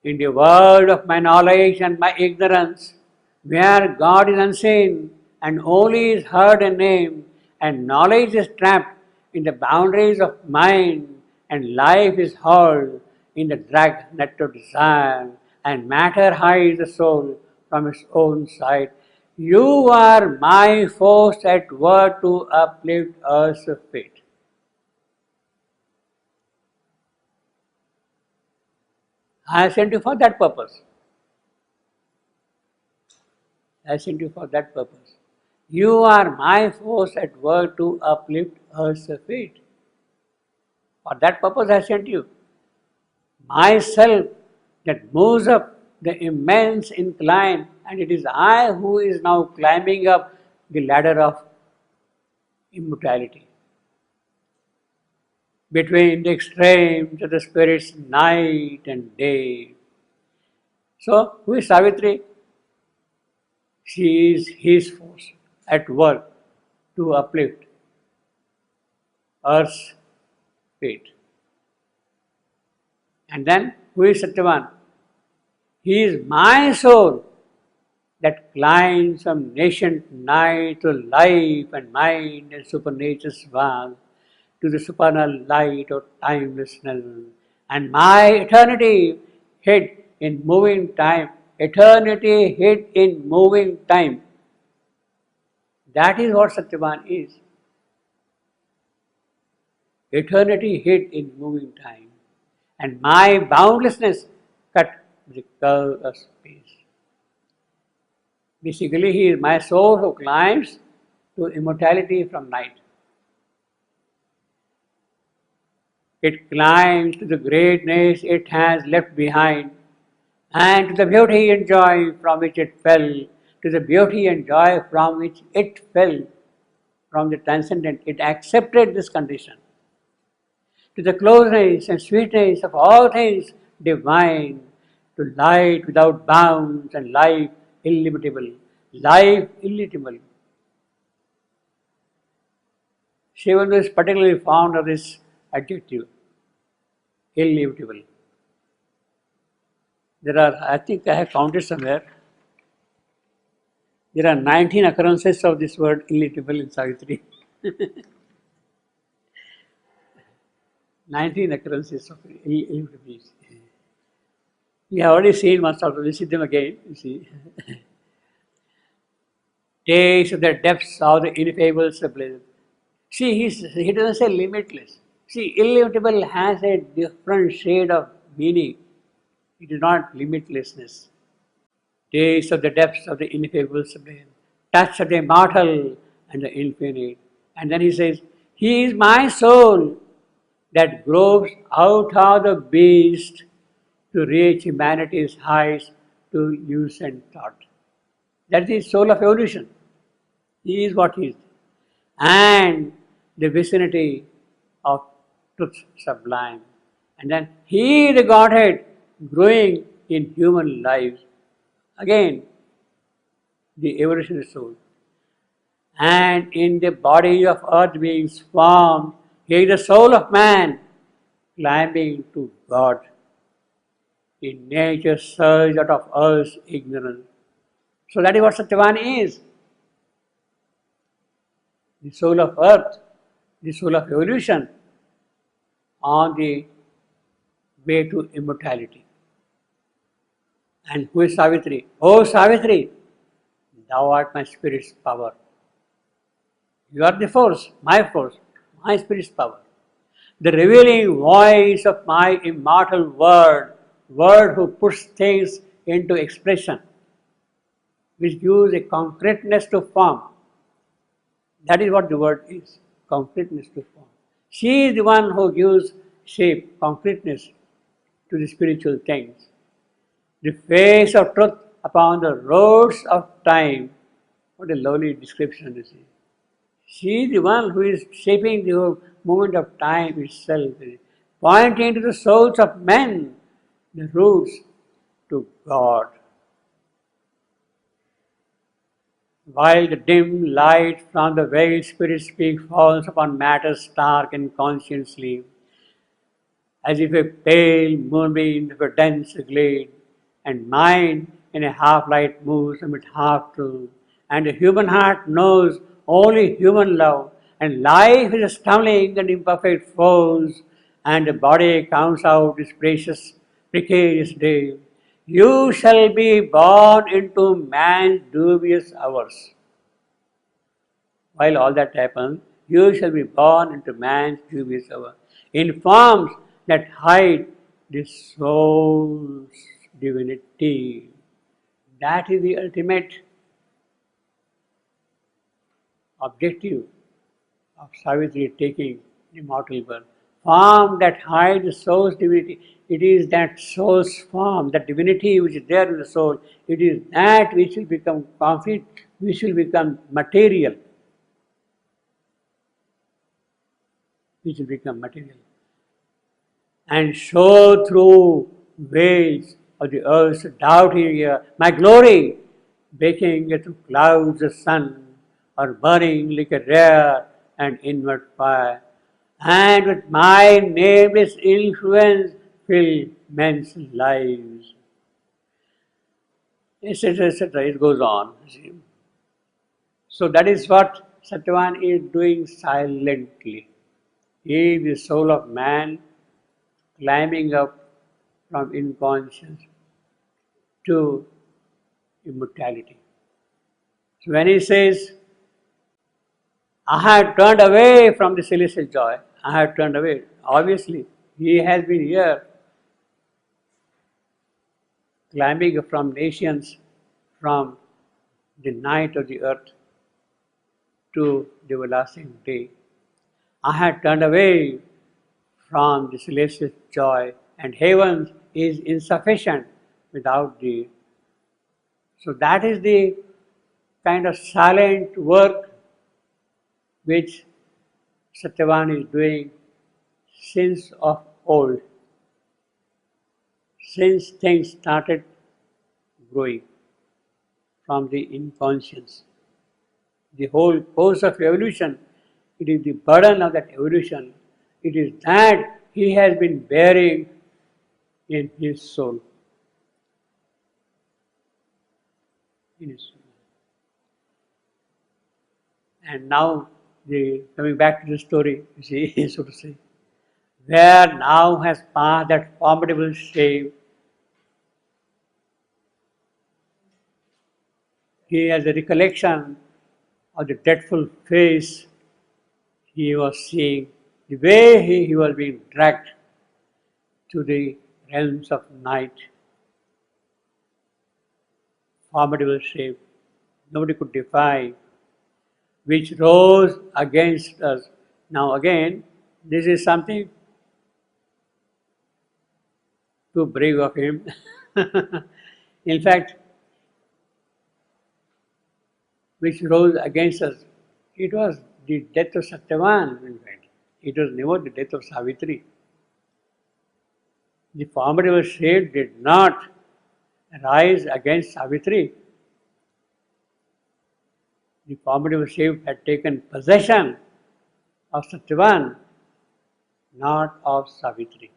In the world of my knowledge and my ignorance, where God is unseen and only is heard and named, and knowledge is trapped in the boundaries of mind, and life is hauled in the drag net of desire, and matter hides the soul from its own sight. You are my force at work to uplift earth's fate. I have sent you for that purpose. I sent you for that purpose. You are my force at work to uplift earth's fate. For that purpose I sent you. Myself that moves up the immense incline, and it is I who is now climbing up the ladder of immortality. Between the extremes of the spirit's night and day. So, who is Savitri? She is his force at work to uplift earth's fate. And then, who is Satyavan? He is my soul that climbs from nascent night to life and mind and supernature's vast to the supernal light of timelessness. And my eternity hid in moving time. Eternity hid in moving time. That is what Satyavan is. Eternity hid in moving time. And my boundlessness cut the curve of space. Basically, he is my soul who climbs to immortality from night. It climbs to the greatness it has left behind, and to the beauty and joy from which it fell, to the beauty and joy from which it fell, from the transcendent. It accepted this condition. To the closeness and sweetness of all things divine, to light without bounds and life illimitable. Life illimitable. Shivananda is particularly fond of this adjective, illimitable. There are, I think I have counted somewhere, there are 19 occurrences of this word illimitable in Savitri. 19 occurrences of illimitability. We have already seen once or we see them again, you see. Taste of the depths of the ineffable sublime. See, he doesn't say limitless. See, illimitable has a different shade of meaning. It is not limitlessness. Taste of the depths of the ineffable sublime. Touch of the immortal and the infinite. And then he says, He is my soul that gropes out of the beast to reach humanity's heights to use and thought. That is the soul of evolution. He is what he is. And the vicinity of truth sublime. And then he, the Godhead, growing in human lives. Again, the evolutionary soul. And in the body of earth beings formed, he is the soul of man, climbing to God. In nature's surge out of earth's ignorance. So that is what Satyavan is. The soul of earth, the soul of evolution, on the way to immortality. And who is Savitri? Oh Savitri, thou art my spirit's power. You are the force, my spirit's power. The revealing voice of my immortal word who puts things into expression, which gives a concreteness to form. That is what the word is, concreteness to form. She is the one who gives shape, concreteness to the spiritual things. The face of truth upon the roads of time. What a lovely description this is. She is the one who is shaping the movement of time itself, pointing to the souls of men, the roots to God. While the dim light from the veiled spirit speak falls upon matter stark and conscient sleep, as if a pale moonbeam of a dense glade, and mind in a half-light moves amid half-truth, and the human heart knows only human love, and life is a stumbling and imperfect foes, and the body counts out its precious, precarious day. You shall be born into man's dubious hours. While all that happens, you shall be born into man's dubious hour, in forms that hide the soul's divinity. That is the ultimate objective of Savitri taking the mortal birth. Form that hides the soul's divinity. It is that soul's form, that divinity which is there in the soul. It is that which will become concrete, which will become material. Which will become material. And show through veils of the earth's doubting ear my glory, breaking through clouds of sun, or burning like a rare and inward fire, and with my nameless influence fill men's lives, etc., etc. It goes on. So that is what Satyavan is doing silently. He is the soul of man climbing up from inconscience to immortality. So when he says, I have turned away from the celestial joy, I have turned away. Obviously, he has been here climbing from nations, from the night of the earth to the everlasting day. I have turned away from the celestial joy, and heaven is insufficient without thee. So that is the kind of silent work which Satyavan is doing since of old, since things started growing from the inconscience. The whole course of evolution, it is the burden of that evolution, it is that he has been bearing in his soul. In his soul. And now, coming back to the story, you see, so to say, where now has passed that formidable shame, he has a recollection of the dreadful face he was seeing, the way he was being dragged to the realms of night. Formidable shape, nobody could defy, which rose against us. Now again, this is something too brave of him. In fact, which rose against us, it was the death of Satyavan, in fact. It was never the death of Savitri. The formidable shade did not rise against Savitri. The formidable shade had taken possession of Satyavan, not of Savitri.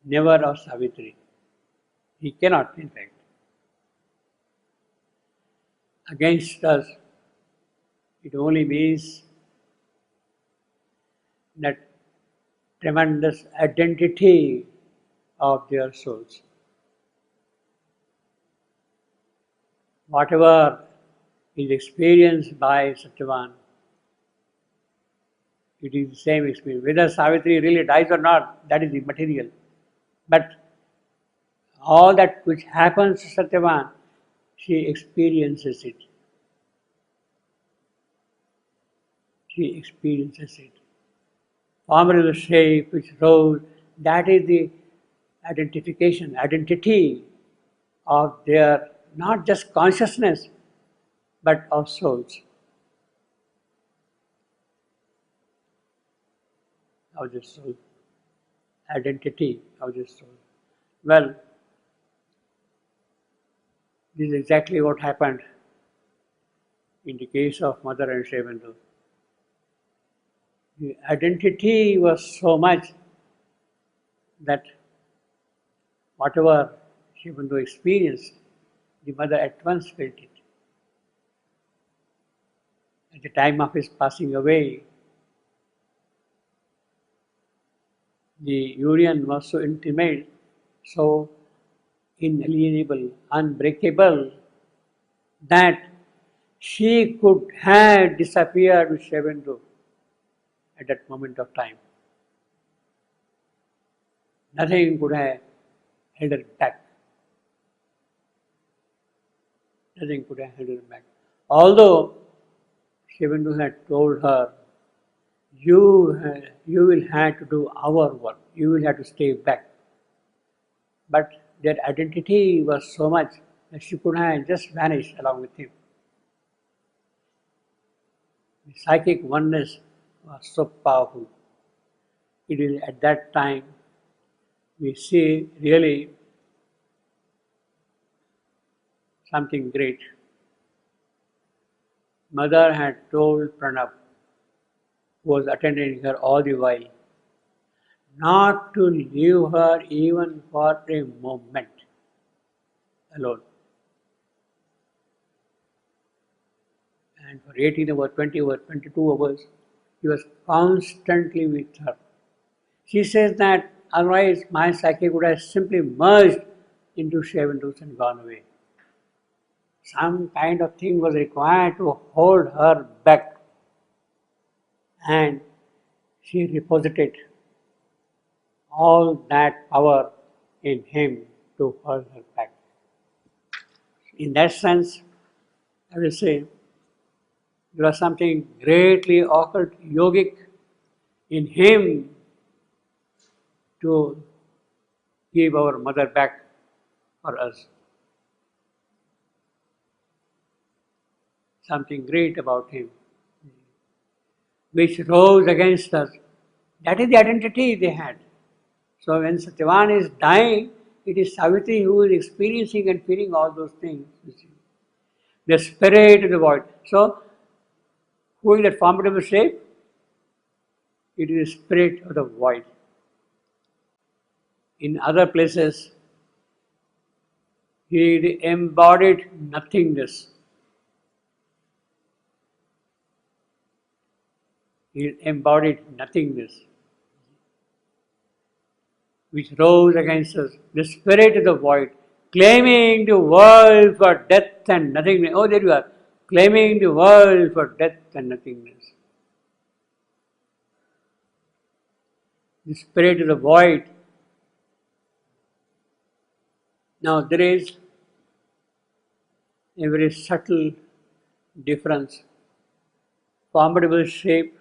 Never of Savitri. He cannot, in fact. Against us, it only means that tremendous identity of their souls. Whatever is experienced by Satyavan, it is the same experience. Whether Savitri really dies or not, that is immaterial. But all that which happens to Satyavan, she experiences it. She experiences it. Formidable shape which rose, that is the identification, identity of their not just consciousness, but of souls. Of the soul. Identity of the soul. Well, this is exactly what happened in the case of Mother and Sribendu. The identity was so much that whatever Shivandu experienced, the mother at once felt it. At the time of his passing away, the union was so intimate, so inalienable, unbreakable, that she could have disappeared with Shivandu at that moment of time. Nothing could have held her back. Nothing could have held her back. Although Shivandu had told her, you will have to do our work, you will have to stay back. But their identity was so much that she could have just vanished along with him. The psychic oneness was so powerful. It is at that time we see really something great. Mother had told Pranab, who was attending her all the while, not to leave her even for a moment alone. And for 18 hours, 20 hours, 22 hours, he was constantly with her. She says that otherwise my psyche would have simply merged into Shivandu's and gone away. Some kind of thing was required to hold her back, and she reposited all that power in him to hold her back. In that sense, I will say, there was something greatly occult yogic in him to give our mother back for us. Something great about him, which rose against us. That is the identity they had. So when Satyavan is dying, it is Savitri who is experiencing and feeling all those things. The spirit of the void. So, who is that formidable shape? It is the spirit of the void. In other places, he embodied nothingness. He embodied nothingness, which rose against us, the spirit of the void, claiming the world for death and nothingness. Oh, there you are, claiming the world for death and nothingness. The spirit of the void. Now, there is a very subtle difference. Formidable shape,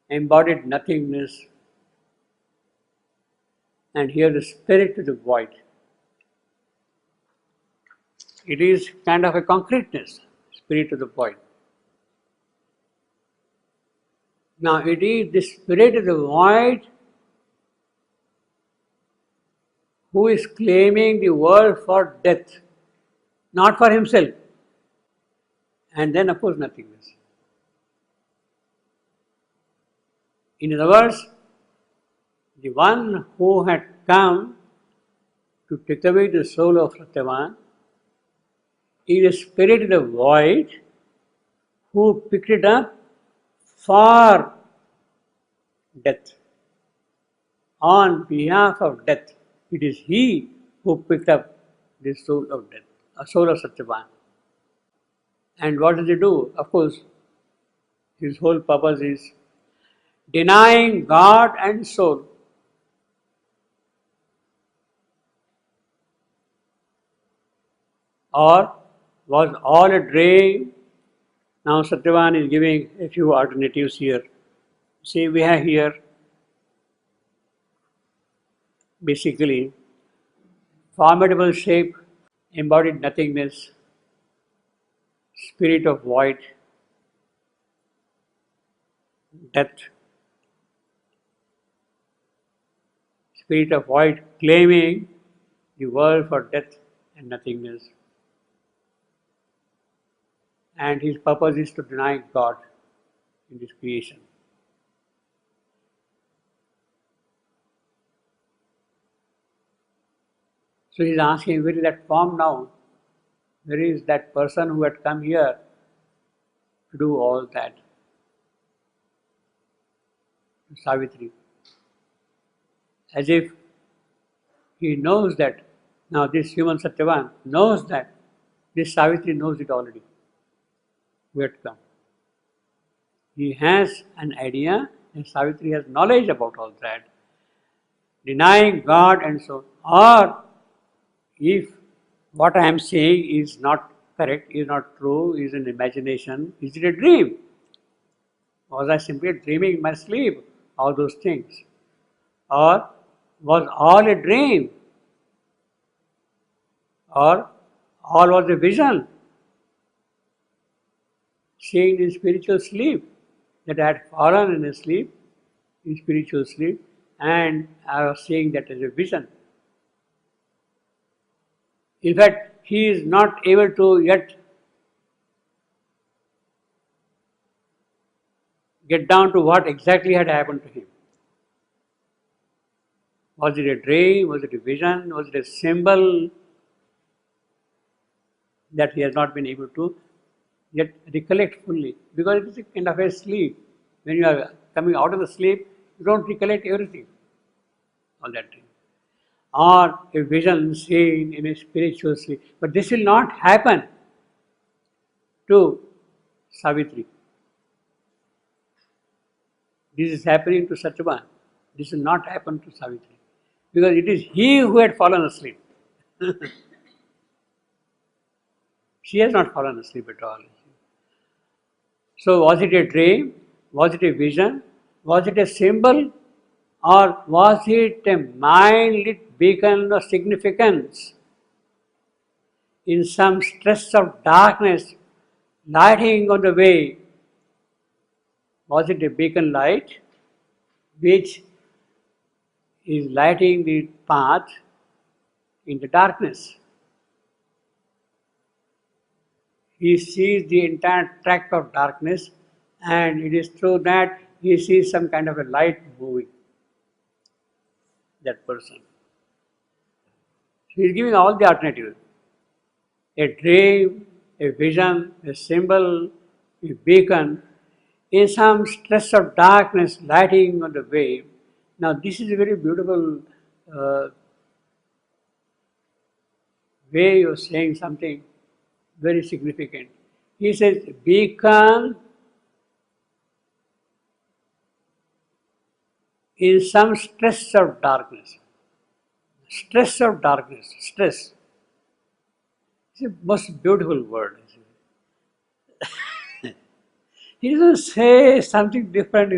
embodied nothingness, and here the spirit of the void. It is kind of a concreteness, spirit of the void. Now, it is the spirit of the void who is claiming the world for death, not for himself. And then, of course, nothingness. In other words, the one who had come to take away the soul of Satyavan is the spirit of the void who picked it up for death, on behalf of death. It is he who picked up the soul of death, a soul of Satyavan. And what does he do? Of course, his whole purpose is denying God and soul. Or was all a dream? Now Satyavan is giving a few alternatives here. See, we have here basically formidable shape, embodied nothingness, spirit of void, death, spirit of void claiming the world for death and nothingness. And his purpose is to deny God in this creation. So he is asking, where is that form now? Where is that person who had come here to do all that? Savitri. As if he knows that now this human Satyavan knows that this Savitri knows it already. Who had come. He has an idea and Savitri has knowledge about all that. Denying God and so on. Or if what I am saying is not correct, is not true, is an imagination, is it a dream? Was I simply dreaming in my sleep? All those things. Or was all a dream? Or all was a vision? Seeing in spiritual sleep, that I had fallen in a sleep, in spiritual sleep, and I was seeing that as a vision. In fact, he is not able to yet get down to what exactly had happened to him. Was it a dream? Was it a vision? Was it a symbol that he has not been able to yet recollect fully? Because it is a kind of a sleep. When you are coming out of the sleep, you don't recollect everything, all that dream. Or a vision seen in a spiritual sleep. But this will not happen to Savitri. This is happening to Satyavan. This will not happen to Savitri. Because it is he who had fallen asleep. She has not fallen asleep at all. So was it a dream? Was it a vision? Was it a symbol? Or was it a mind-lit beacon of significance in some stress of darkness lighting on the way? Was it a beacon light which is lighting the path in the darkness? He sees the entire tract of darkness, and it is through that he sees some kind of a light moving. That person. He is giving all the alternatives. A dream, a vision, a symbol, a beacon, in some stress of darkness lighting on the way. Now this is a very beautiful way of saying something very significant. He says, beacon in some stress of darkness. Stress of darkness, stress. It's the most beautiful word. He doesn't say something different,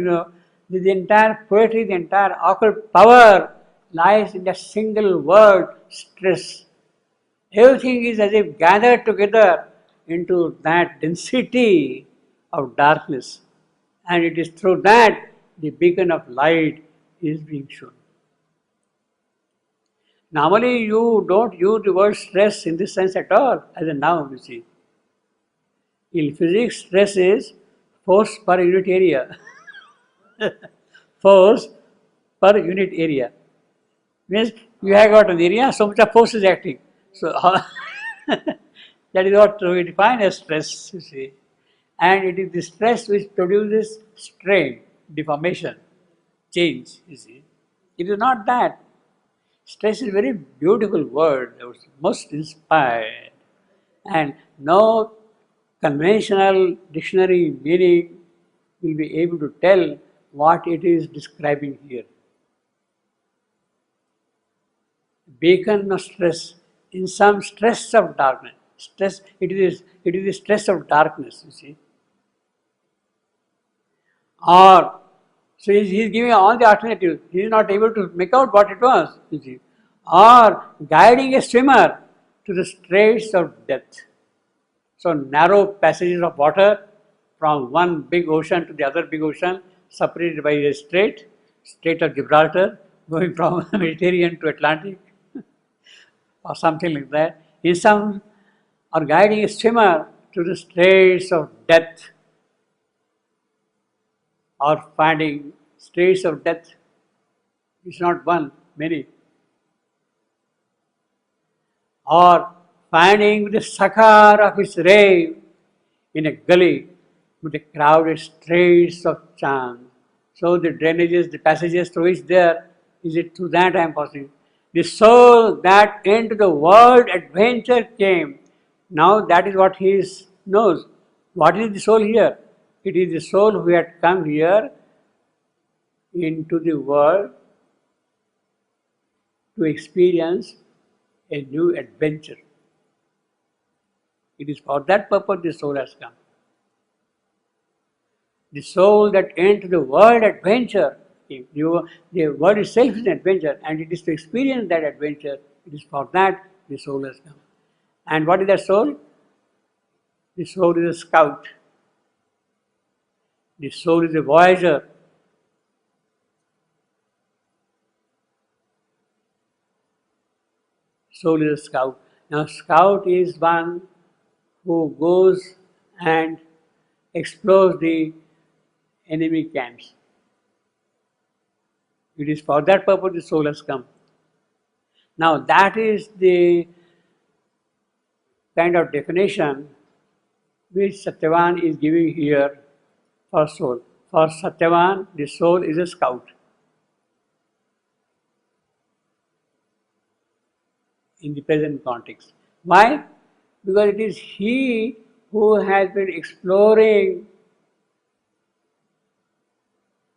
The entire poetry, the entire occult power lies in that single word, stress. Everything is as if gathered together into that density of darkness. And it is through that the beacon of light is being shown. Normally you don't use the word stress in this sense at all, as a noun, you see. In physics, stress is force per unit area. Force per unit area. Means you have got an area, so much of force is acting. So that is what we define as stress, you see. And it is the stress which produces strain, deformation, change, you see. It is not that. Stress is a very beautiful word, it was most inspired. And no conventional dictionary meaning will be able to tell what it is describing here. Beacon of stress in some stress of darkness. Stress, it is the stress of darkness, you see. Or, so he is giving all the alternatives. He is not able to make out what it was, you see. Or guiding a swimmer to the straits of death. So narrow passages of water from one big ocean to the other big ocean, separated by a strait of Gibraltar, going from Mediterranean to Atlantic, or something like that. Or guiding a swimmer to the straits of death, or finding straits of death. It's not one, many. or finding the sakar of his rave in a gully with the crowded streets of chance. So the drainages, the passages through which there, is it through that I am passing. The soul that into the world adventure came. Now that is what he knows. What is the soul here? It is the soul who had come here into the world to experience a new adventure. It is for that purpose the soul has come. The soul that entered the world adventure, the world itself is an adventure, and it is to experience that adventure. It is for that the soul has come. And what is that soul? The soul is a scout. The soul is a voyager. Soul is a scout. Now, scout is one who goes and explores the enemy camps. It is for that purpose the soul has come. Now, that is the kind of definition which Satyavan is giving here for soul. For Satyavan, the soul is a scout. In the present context. Why? Because it is he who has been exploring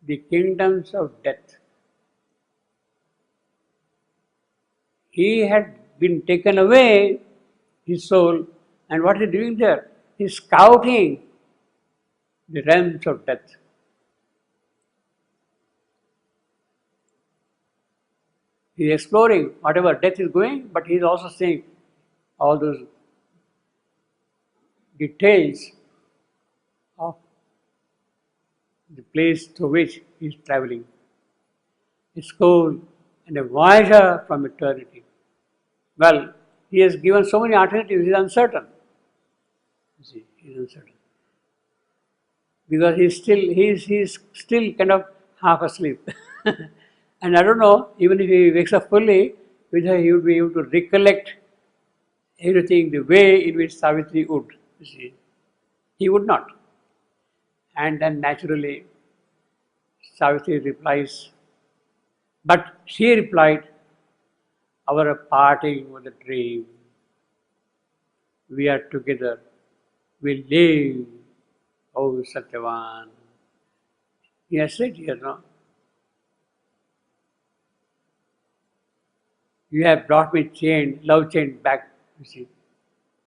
the kingdoms of death. He had been taken away, his soul, and what is he doing there? He is scouting the realms of death. He is exploring whatever death is going, but he is also seeing all those details of the place to which he is traveling. A soul and a voyager from eternity. Well, he has given so many alternatives, he is uncertain. You see, he is uncertain. Because he is still kind of half asleep. And I don't know, even if he wakes up fully, whether he would be able to recollect everything the way in which Savitri would. You see, he would not. And then naturally, Savitri replies, but she replied, our parting was a dream. We are together. We live, oh Satyavan. He has said here, no? You have brought me chained, love chained back, you see.